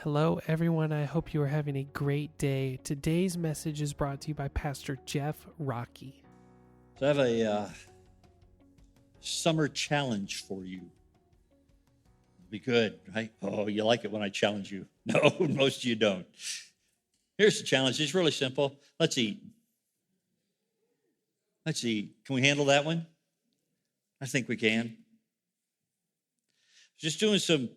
Hello, everyone. I hope you are having a great day. Today's message is brought to you by Pastor Jeff Rockey. So I have a summer challenge for you. It'll be good, right? Oh, you like it when I challenge you. No, most of you don't. Here's the challenge. It's really simple. Let's eat. Let's eat. Can we handle that one? I think we can. Just doing some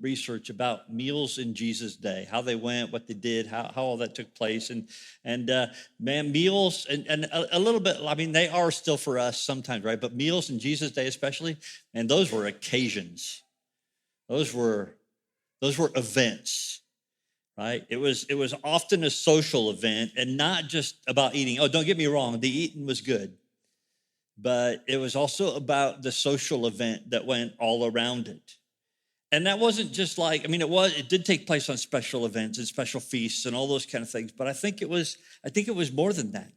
research about meals in Jesus' day, how they went, what they did, how all that took place. Man, meals and a little bit, I mean, they are still for us sometimes, right? But meals in Jesus' day especially, and those were occasions. Those were events, right? It was often a social event and not just about eating. Oh, don't get me wrong, the eating was good. But it was also about the social event that went all around it. And that wasn't just like, it did take place on special events and special feasts and all those kind of things, but I think it was more than that,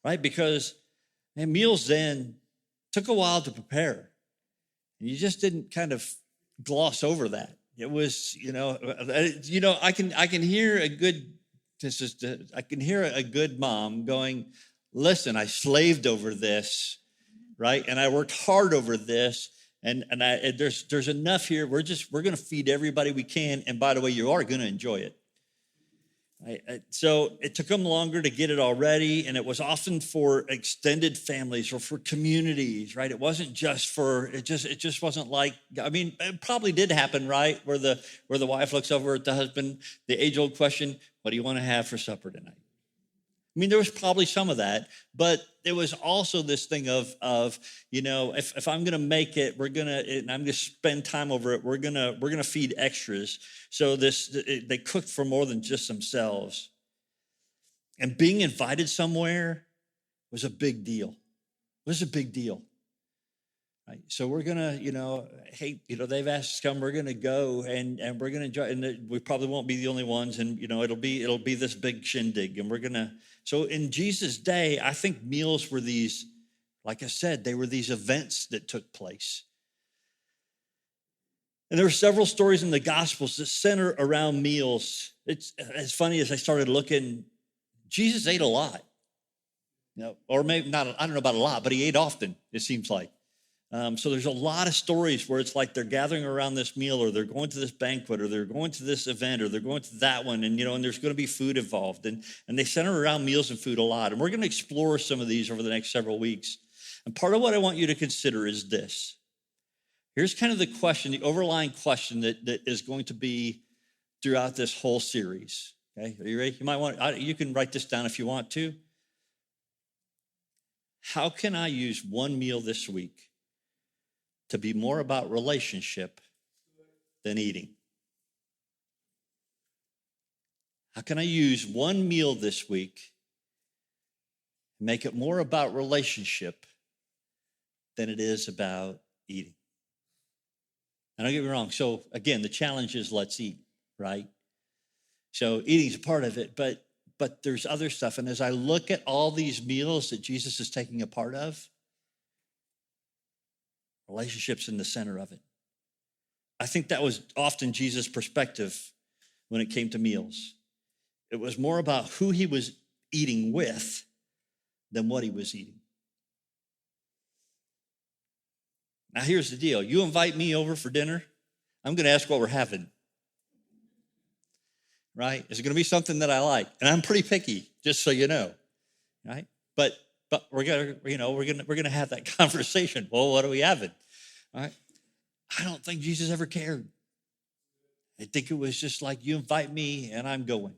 right? Because meals then took a while to prepare. And you just didn't kind of gloss over that. It was, I can hear a good mom going, listen, I slaved over this, right? And I worked hard over this. And there's enough here. We're going to feed everybody we can. And by the way, you are going to enjoy it. Right? So it took them longer to get it all ready. And it was often for extended families or for communities, right? It wasn't just it just wasn't like, it probably did happen, right? Where the wife looks over at the husband, the age old question, what do you want to have for supper tonight? There was probably some of that, but it was also this thing of if I'm going to make it, and I'm going to spend time over it, we're going to feed extras. So they cooked for more than just themselves. And being invited somewhere was a big deal. It was a big deal. Right? So we're going to, they've asked us to come, we're going to go and we're going to enjoy, and we probably won't be the only ones. And, it'll be this big shindig and so in Jesus' day, I think meals were these, like I said, they were these events that took place. And there are several stories in the Gospels that center around meals. It's as funny as I started looking, Jesus ate a lot, or maybe not, I don't know about a lot, but he ate often, it seems like. So there's a lot of stories where it's like they're gathering around this meal, or they're going to this banquet, or they're going to this event, or they're going to that one, and and there's going to be food involved, and they center around meals and food a lot. And we're going to explore some of these over the next several weeks. And part of what I want you to consider is this. Here's kind of the question, the overlying question that is going to be throughout this whole series. Okay, are you ready? You can write this down if you want to. How can I use one meal this week to be more about relationship than eating? How can I use one meal this week and make it more about relationship than it is about eating? And don't get me wrong. So again, the challenge is let's eat, right? So eating is a part of it, but there's other stuff. And as I look at all these meals that Jesus is taking a part of, relationships in the center of it. I think that was often Jesus' perspective when it came to meals. It was more about who he was eating with than what he was eating. Now, here's the deal. You invite me over for dinner, I'm going to ask what we're having. Right? Is it going to be something that I like? And I'm pretty picky, just so you know. Right? But we're gonna have that conversation. Well, what are we having? All right. I don't think Jesus ever cared. I think it was just like, you invite me and I'm going.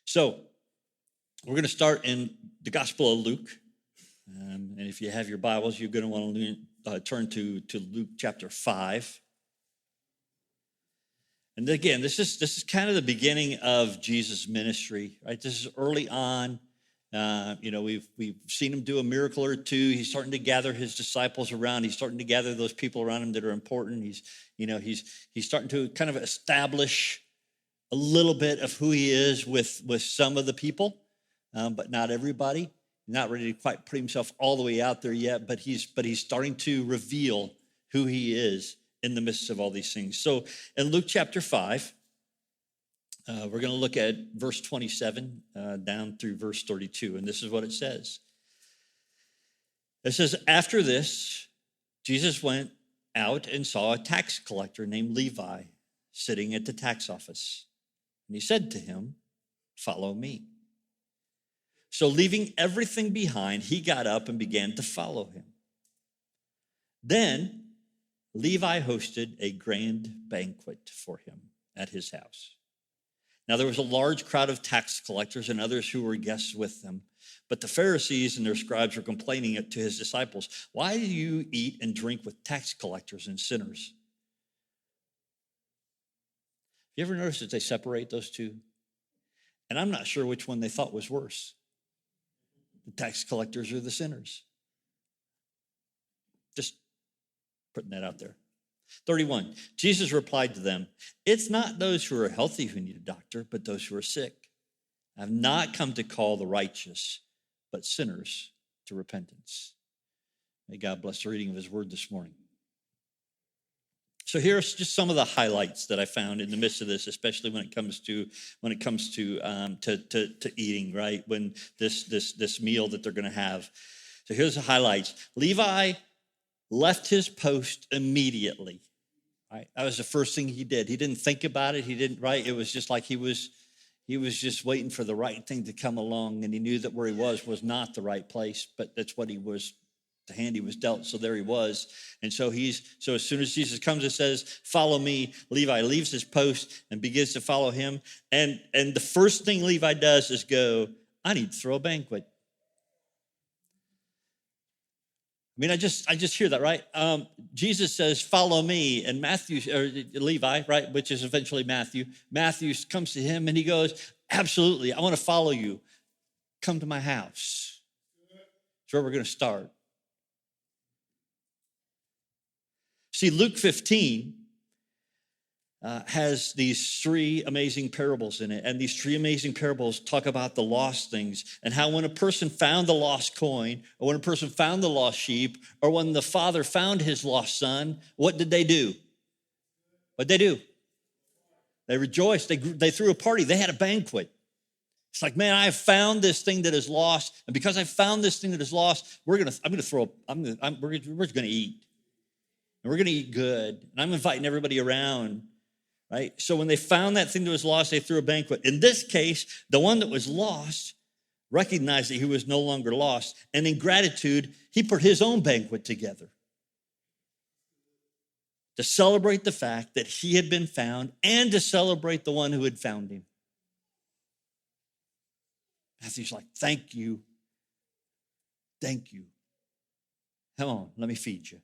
So we're going to start in the Gospel of Luke. And if you have your Bibles, you're going to want to turn to Luke chapter 5. And again, this is kind of the beginning of Jesus' ministry, right? This is early on. We've seen him do a miracle or two. He's starting to gather his disciples around. He's starting to gather those people around him that are important. He's starting to kind of establish a little bit of who he is with some of the people, but not everybody. Not ready to quite put himself all the way out there yet, but he's starting to reveal who he is in the midst of all these things. So in Luke chapter 5, we're going to look at verse 27 down through verse 32, and this is what it says. It says, after this, Jesus went out and saw a tax collector named Levi sitting at the tax office. And he said to him, follow me. So leaving everything behind, he got up and began to follow him. Then Levi hosted a grand banquet for him at his house. Now there was a large crowd of tax collectors and others who were guests with them. But the Pharisees and their scribes were complaining to his disciples, why do you eat and drink with tax collectors and sinners? You ever notice that they separate those two? And I'm not sure which one they thought was worse, the tax collectors or the sinners. Just putting that out there. 31, Jesus replied to them, it's not those who are healthy who need a doctor, but those who are sick. I have not come to call the righteous, but sinners to repentance. May God bless the reading of his word this morning. So here's just some of the highlights that I found in the midst of this, especially when it comes to eating, right? When this meal that they're going to have. So here's the highlights. Levi left his post immediately. Right? That was the first thing he did. He didn't think about it. He didn't, right? It was just like he was just waiting for the right thing to come along, and he knew that where he was not the right place, but that's what he was, the hand he was dealt, so there he was. And so as soon as Jesus comes and says, follow me, Levi leaves his post and begins to follow him. And the first thing Levi does is go, I need to throw a banquet. I mean, I just hear that, right? Jesus says, follow me, and Levi, right, which is eventually Matthew comes to him and he goes, absolutely, I want to follow you. Come to my house. That's where we're going to start. See, Luke 15 has these three amazing parables in it. And these three amazing parables talk about the lost things and how when a person found the lost coin, or when a person found the lost sheep, or when the father found his lost son, what did they do? What'd they do? They rejoiced. They threw a party. They had a banquet. It's like, man, I found this thing that is lost. And because I found this thing that is lost, we're going to eat. And we're going to eat good. And I'm inviting everybody around. Right? So when they found that thing that was lost, they threw a banquet. In this case, the one that was lost recognized that he was no longer lost. And in gratitude, he put his own banquet together to celebrate the fact that he had been found and to celebrate the one who had found him. Matthew's like, thank you. Thank you. Come on, let me feed you.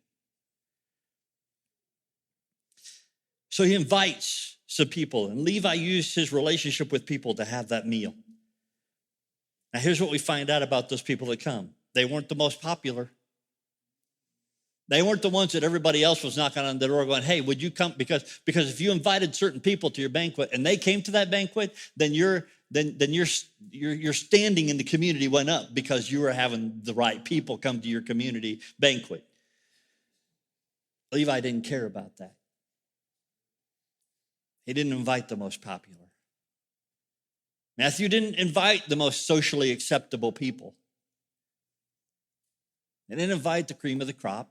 So he invites some people, and Levi used his relationship with people to have that meal. Now, here's what we find out about those people that come. They weren't the most popular. They weren't the ones that everybody else was knocking on the door going, hey, would you come? Because if you invited certain people to your banquet and they came to that banquet, then your standing in the community went up because you were having the right people come to your community banquet. Levi didn't care about that. He didn't invite the most popular. Matthew didn't invite the most socially acceptable people. He didn't invite the cream of the crop.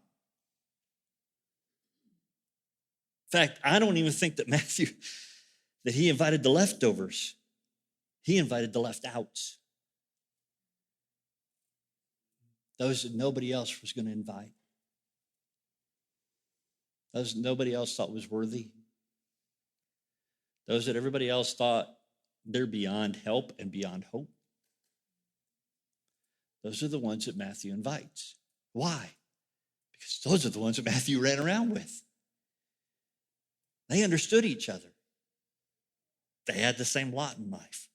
In fact, I don't even think that that he invited the leftovers. He invited the left outs. Those that nobody else was going to invite. Those nobody else thought was worthy. Those that everybody else thought they're beyond help and beyond hope. Those are the ones that Matthew invites. Why? Because those are the ones that Matthew ran around with. They understood each other. They had the same lot in life.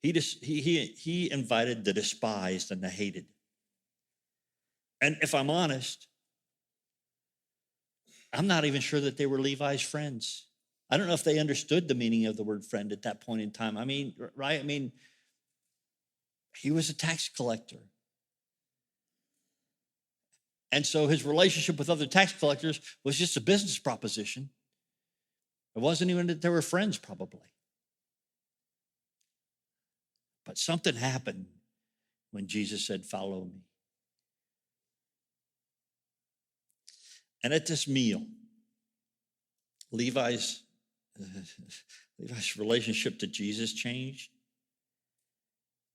He invited the despised and the hated. And if I'm honest, I'm not even sure that they were Levi's friends. I don't know if they understood the meaning of the word friend at that point in time. I mean, right? I mean, he was a tax collector. And so his relationship with other tax collectors was just a business proposition. It wasn't even that they were friends, probably. But something happened when Jesus said, "Follow me." And at this meal, Levi's relationship to Jesus changed,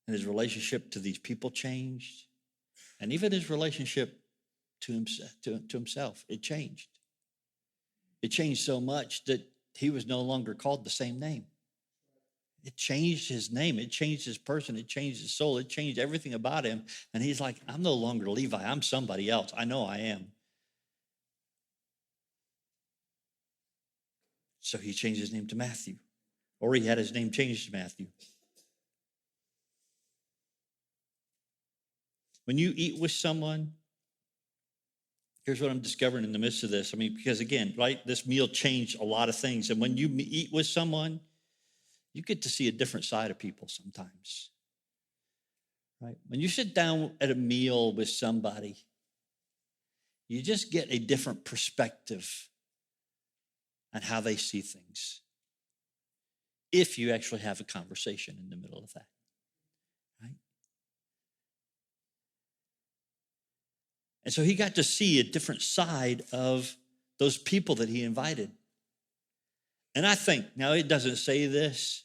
and his relationship to these people changed, and even his relationship to himself, it changed. It changed so much that he was no longer called the same name. It changed his name. It changed his person. It changed his soul. It changed everything about him. And he's like, I'm no longer Levi. I'm somebody else. I know I am. So he changed his name to Matthew, or he had his name changed to Matthew. When you eat with someone, here's what I'm discovering in the midst of this. I mean, because again, right, this meal changed a lot of things. And when you eat with someone, you get to see a different side of people sometimes, right? When you sit down at a meal with somebody, you just get a different perspective on how they see things, if you actually have a conversation in the middle of that, right? And so he got to see a different side of those people that he invited. And I think, now it doesn't say this,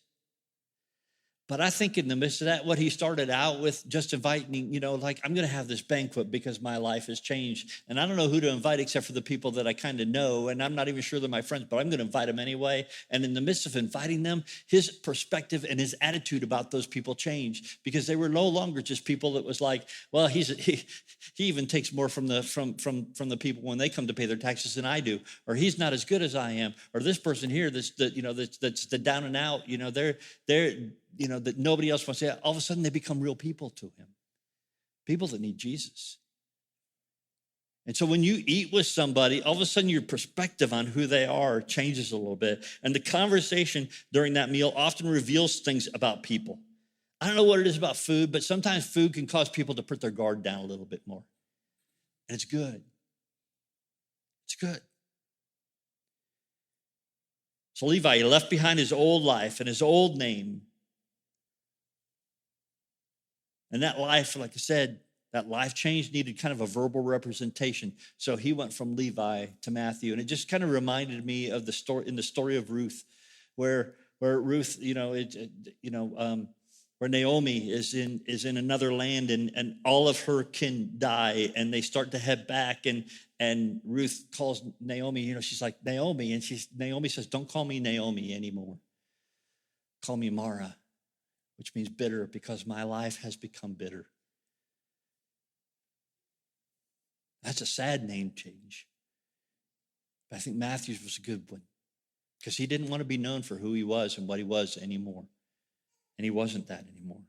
but I think in the midst of that, what he started out with, just inviting, like, I'm going to have this banquet because my life has changed. And I don't know who to invite except for the people that I kind of know. And I'm not even sure they're my friends, but I'm going to invite them anyway. And in the midst of inviting them, his perspective and his attitude about those people changed, because they were no longer just people that was like, well, he even takes more from the people when they come to pay their taxes than I do, or he's not as good as I am, or this person here that's the down and out, they're that nobody else wants to say. All of a sudden they become real people to him, people that need Jesus. And so when you eat with somebody, all of a sudden your perspective on who they are changes a little bit. And the conversation during that meal often reveals things about people. I don't know what it is about food, but sometimes food can cause people to put their guard down a little bit more. And it's good. It's good. So Levi, he left behind his old life and his old name. And that life, like I said, that life change needed kind of a verbal representation. So he went from Levi to Matthew. And it just kind of reminded me of the story of Ruth, where Ruth, where Naomi is in another land, and all of her kin die, and they start to head back, and Ruth calls Naomi, she's like, Naomi, and Naomi says, don't call me Naomi anymore. Call me Mara, which means bitter, because my life has become bitter. That's a sad name change. But I think Matthew's was a good one, because he didn't want to be known for who he was and what he was anymore. And he wasn't that anymore.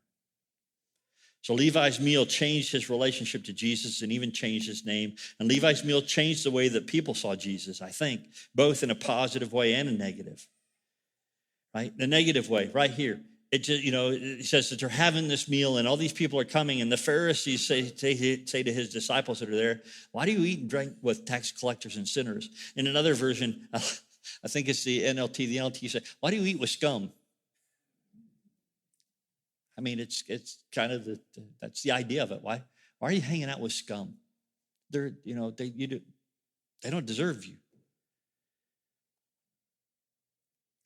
So Levi's meal changed his relationship to Jesus and even changed his name. And Levi's meal changed the way that people saw Jesus, I think, both in a positive way and a negative. Right? The negative way, right here. It just, it says that they're having this meal and all these people are coming, and the Pharisees say to his disciples that are there, why do you eat and drink with tax collectors and sinners? In another version, I think it's the NLT says, why do you eat with scum? I mean, it's kind of that's the idea of it. Why are you hanging out with scum? They don't deserve you.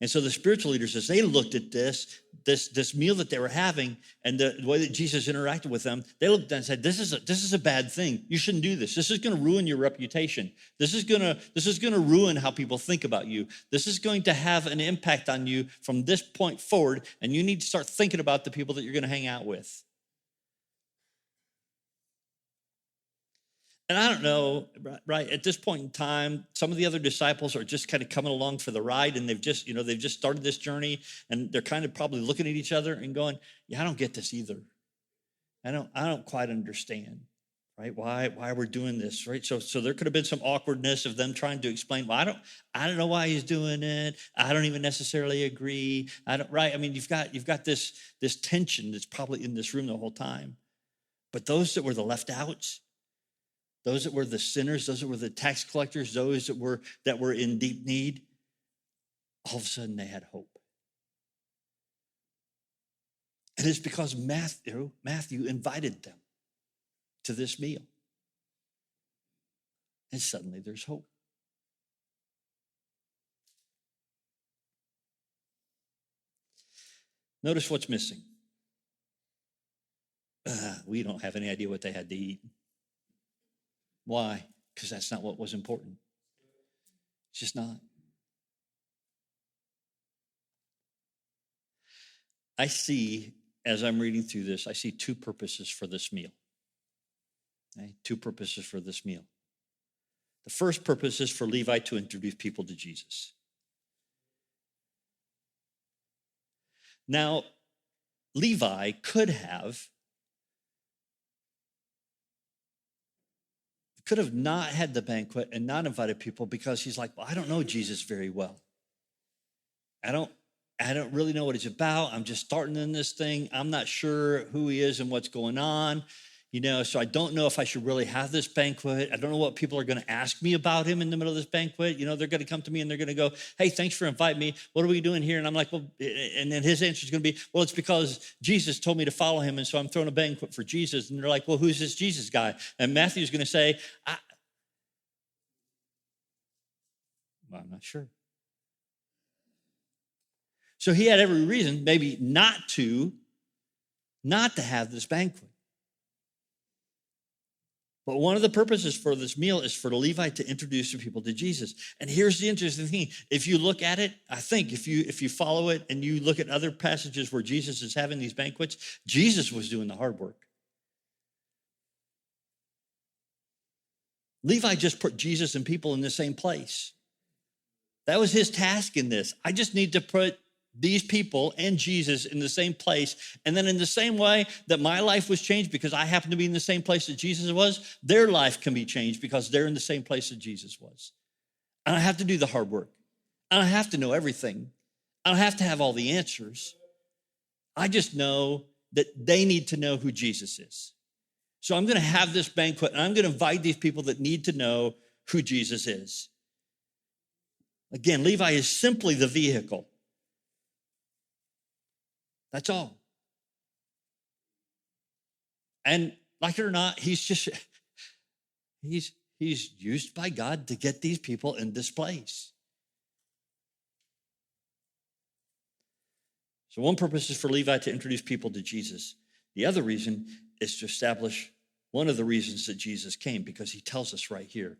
And so the spiritual leaders, as they looked at this meal that they were having and the way that Jesus interacted with them, they looked at it and said, this is a bad thing. You shouldn't do this. This is going to ruin your reputation. This is going to ruin how people think about you. This is going to have an impact on you from this point forward, and you need to start thinking about the people that you're going to hang out with. And I don't know, right, at this point in time, some of the other disciples are just kind of coming along for the ride, and they've just started this journey, and they're kind of probably looking at each other and going, yeah, I don't get this either. I don't quite understand, right, why we're doing this, right? So there could have been some awkwardness of them trying to explain, well, I don't know why he's doing it. I don't even necessarily agree. Right? I mean, you've got this tension that's probably in this room the whole time. But those that were the left outs, those that were the sinners, those that were the tax collectors, those that were in deep need, all of a sudden they had hope. And it's because Matthew invited them to this meal. And suddenly there's hope. Notice what's missing. We don't have any idea what they had to eat. Why? Because that's not what was important. It's just not. I see, as I'm reading through this, I see two purposes for this meal. Okay? Two purposes for this meal. The first purpose is for Levi to introduce people to Jesus. Now, Levi could have not had the banquet and not invited people because he's like, well, I don't know Jesus very well. I don't really know what he's about. I'm just starting in this thing. I'm not sure who he is and what's going on. So I don't know if I should really have this banquet. I don't know what people are going to ask me about him in the middle of this banquet. They're going to come to me and they're going to go, hey, thanks for inviting me. What are we doing here? And I'm like, well, and then his answer is going to be, well, it's because Jesus told me to follow him. And so I'm throwing a banquet for Jesus. And they're like, well, who's this Jesus guy? And Matthew's going to say, I'm not sure. So he had every reason maybe not to have this banquet. But one of the purposes for this meal is for the Levi to introduce the people to Jesus. And here's the interesting thing. If you look at it, I think if you follow it and you look at other passages where Jesus is having these banquets, Jesus was doing the hard work. Levi just put Jesus and people in the same place. That was his task in this. I just need to put these people and Jesus in the same place. And then in the same way that my life was changed because I happen to be in the same place that Jesus was, their life can be changed because they're in the same place that Jesus was. And I have to do the hard work. And I have to know everything. I don't have to have all the answers. I just know that they need to know who Jesus is. So I'm going to have this banquet and I'm going to invite these people that need to know who Jesus is. Again, Levi is simply the vehicle. That's all. And like it or not, he's used by God to get these people in this place. So one purpose is for Levi to introduce people to Jesus. The other reason is to establish one of the reasons that Jesus came, because he tells us right here.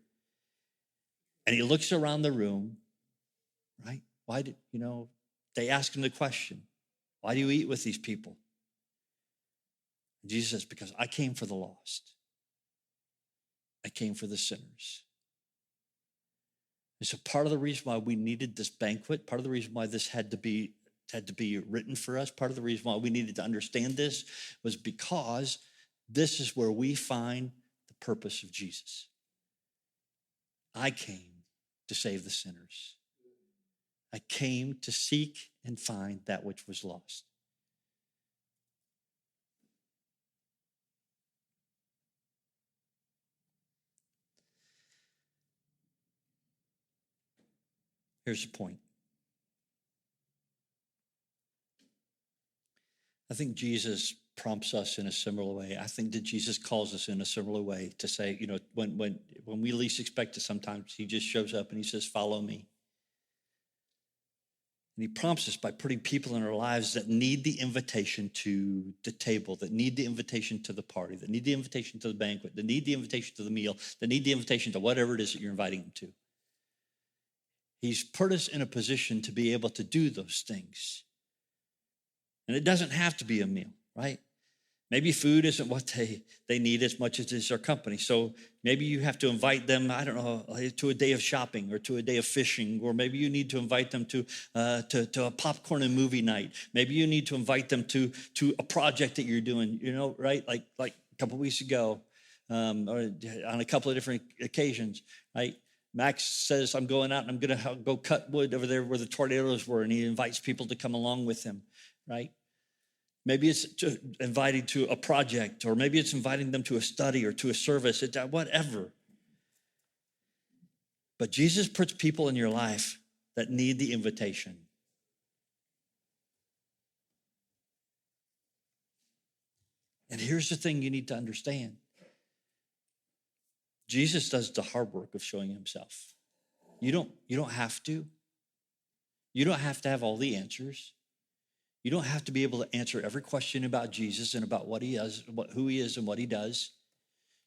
And he looks around the room, right? Why did, they ask him the question, why do you eat with these people? And Jesus says, because I came for the lost. I came for the sinners. And so part of the reason why we needed this banquet, part of the reason why this had to be written for us, part of the reason why we needed to understand this was because this is where we find the purpose of Jesus. I came to save the sinners. I came to seek and find that which was lost. Here's the point. I think Jesus prompts us in a similar way. I think that Jesus calls us in a similar way to say, when we least expect it, sometimes he just shows up and he says, follow me. And he prompts us by putting people in our lives that need the invitation to the table, that need the invitation to the party, that need the invitation to the banquet, that need the invitation to the meal, that need the invitation to whatever it is that you're inviting them to. He's put us in a position to be able to do those things. And it doesn't have to be a meal, right? Maybe food isn't what they need as much as is our company. So maybe you have to invite them, to a day of shopping or to a day of fishing, or maybe you need to invite them to a popcorn and movie night. Maybe you need to invite them to a project that you're doing, right? Like a couple of weeks ago, or on a couple of different occasions, right? Max says, I'm going out and I'm going to go cut wood over there where the tornadoes were, and he invites people to come along with him, right? Maybe it's inviting to a project, or maybe it's inviting them to a study or to a service, whatever. But Jesus puts people in your life that need the invitation. And here's the thing you need to understand. Jesus does the hard work of showing himself. You don't have to. You don't have to have all the answers. You don't have to be able to answer every question about Jesus and about what he is, who he is and what he does.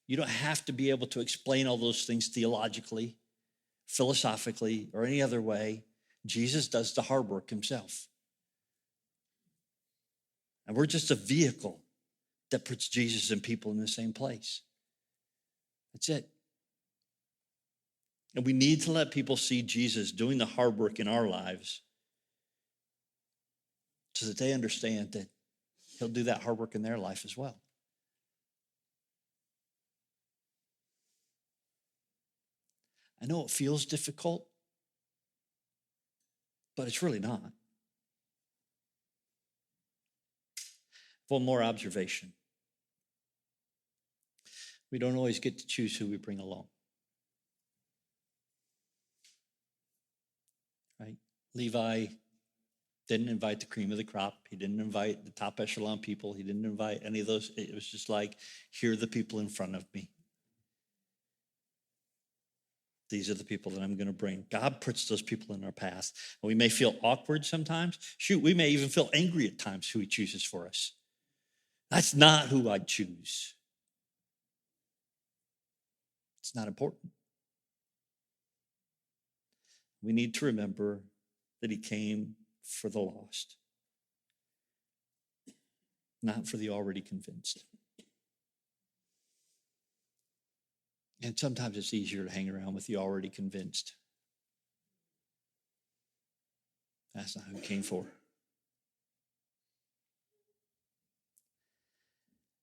You don't have to be able to explain all those things theologically, philosophically, or any other way. Jesus does the hard work himself. And we're just a vehicle that puts Jesus and people in the same place. That's it. And we need to let people see Jesus doing the hard work in our lives so that they understand that he'll do that hard work in their life as well. I know it feels difficult, but it's really not. One more observation. We don't always get to choose who we bring along. Right? Levi didn't invite the cream of the crop. He didn't invite the top echelon people. He didn't invite any of those. It was just like, here are the people in front of me. These are the people that I'm going to bring. God puts those people in our path. And we may feel awkward sometimes. Shoot, we may even feel angry at times who he chooses for us. That's not who I'd choose. It's not important. We need to remember that he came for the lost, not for the already convinced. And sometimes it's easier to hang around with the already convinced. That's not who he came for.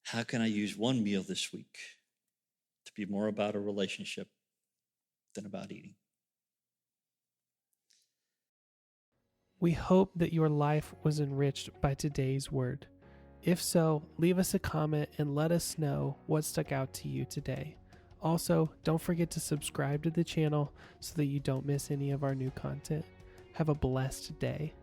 How can I use one meal this week to be more about a relationship than about eating? We hope that your life was enriched by today's word. If so, leave us a comment and let us know what stuck out to you today. Also, don't forget to subscribe to the channel so that you don't miss any of our new content. Have a blessed day.